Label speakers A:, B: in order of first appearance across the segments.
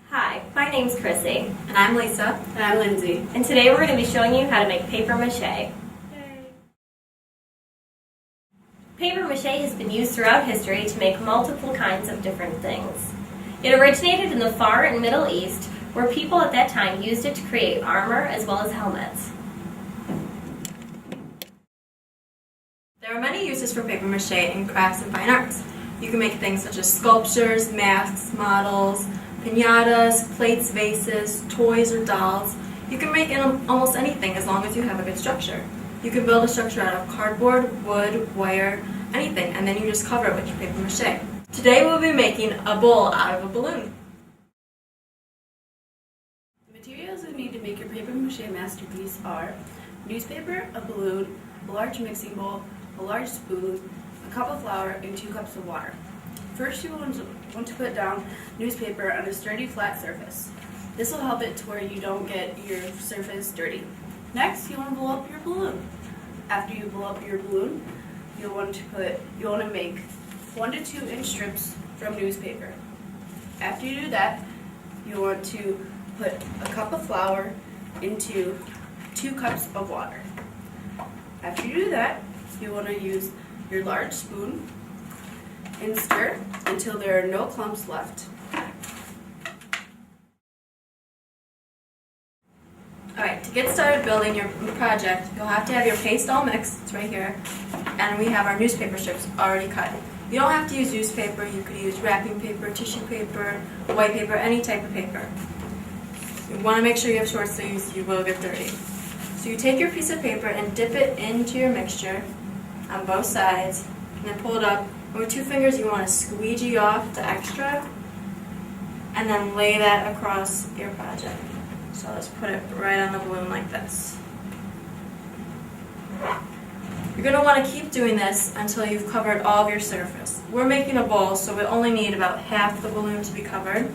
A: Hi, my name's Chrissy.
B: And I'm Lisa.
C: And I'm Lindsay.
A: And today we're going to be showing you how to make paper mache.
C: Yay.
A: Paper mache has been used throughout history to make multiple kinds of different things. It originated in the Far and Middle East, where people at that time used it to create armor as well as helmets.
B: There are many uses for paper mache in crafts and fine arts. You can make things such as sculptures, masks, models, piñatas, plates, vases, toys, or dolls. You can make almost anything as long as you have a good structure. You can build a structure out of cardboard, wood, wire, anything, and then you just cover it with your paper mache. Today we'll be making a bowl out of a balloon.
C: The materials we need to make your paper mache masterpiece are newspaper, a balloon, a large mixing bowl, a large spoon, a cup of flour, and 2 cups of water. First, you want to put down newspaper on a sturdy, flat surface. This will help it to where you don't get your surface dirty. Next, you want to blow up your balloon. After you blow up your balloon, you'll want to make 1 to 2 inch strips from newspaper. After you do that, you want to put a cup of flour into 2 cups of water. After you do that, you want to use your large spoon and stir until there are no clumps left.
B: Alright, to get started building your project, you'll have to have your paste all mixed, it's right here, and we have our newspaper strips already cut. You don't have to use newspaper, you could use wrapping paper, tissue paper, white paper, any type of paper. You want to make sure you have short sleeves, you will get dirty. So you take your piece of paper and dip it into your mixture on both sides, and then pull it up. And with 2 fingers you want to squeegee off the extra, and then lay that across your project. So let's put it right on the balloon like this. You're going to want to keep doing this until you've covered all of your surface. We're making a bowl, so we only need about half the balloon to be covered.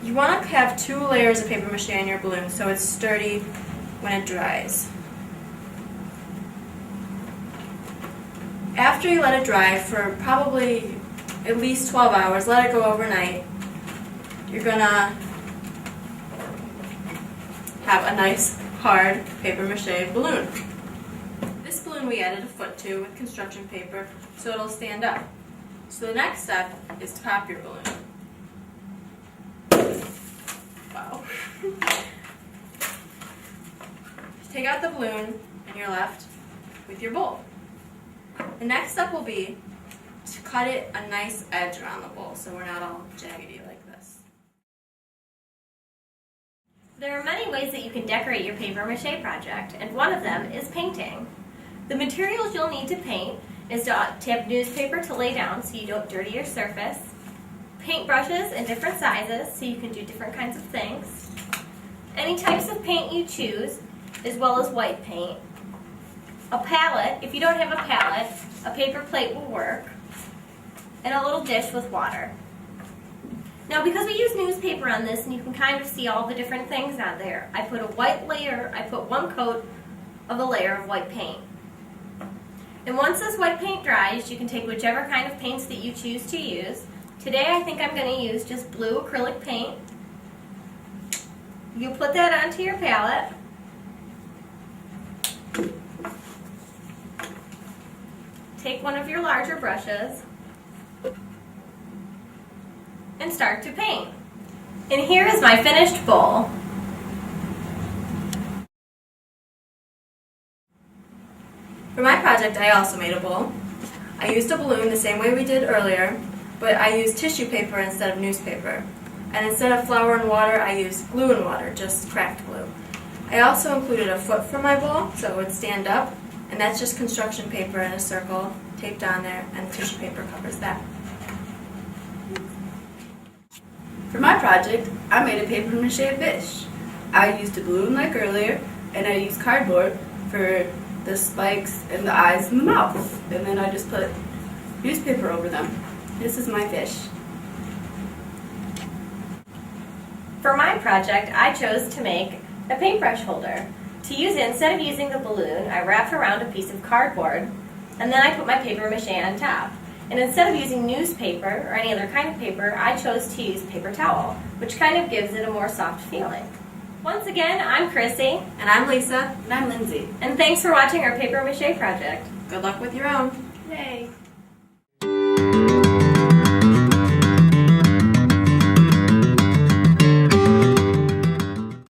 B: You want to have 2 layers of paper mache on your balloon so it's sturdy when it dries. After you let it dry for probably at least 12 hours, let it go overnight, you're going to have a nice hard paper mache balloon. This balloon we added a foot to with construction paper so it'll stand up. So the next step is to pop your balloon. Wow. Take out the balloon and you're left with your bowl. The next step will be to cut it a nice edge around the bowl so we're not all jaggedy like this.
A: There are many ways that you can decorate your paper mache project, and one of them is painting. The materials you'll need to paint is to have newspaper to lay down so you don't dirty your surface, paintbrushes in different sizes so you can do different kinds of things, any types of paint you choose, as well as white paint, a palette. If you don't have a palette, a paper plate will work, and a little dish with water. Now, because we use newspaper on this, and you can kind of see all the different things on there, I put a white layer, I put 1 coat of a layer of white paint. And once this white paint dries, you can take whichever kind of paints that you choose to use. Today I think I'm going to use just blue acrylic paint. You put that onto your palette. Take one of your larger brushes and start to paint. And here is my finished bowl.
B: For my project, I also made a bowl. I used a balloon the same way we did earlier, but I used tissue paper instead of newspaper. And instead of flour and water, I used glue and water, just craft glue. I also included a foot for my bowl so it would stand up, and that's just construction paper in a circle taped on there, and the tissue paper covers that.
C: For my project, I made a paper mache fish. I used a balloon like earlier, and I used cardboard for the spikes and the eyes and the mouth. And then I just put newspaper over them. This is my fish.
A: For my project, I chose to make a paintbrush holder. To use it, instead of using the balloon, I wrapped around a piece of cardboard and then I put my paper mache on top. And instead of using newspaper or any other kind of paper, I chose to use paper towel, which kind of gives it a more soft feeling. Once again, I'm Chrissy,
B: And I'm Lisa.
C: And I'm Lindsay.
A: and thanks for watching our paper mache project.
B: Good luck with your own.
C: Yay!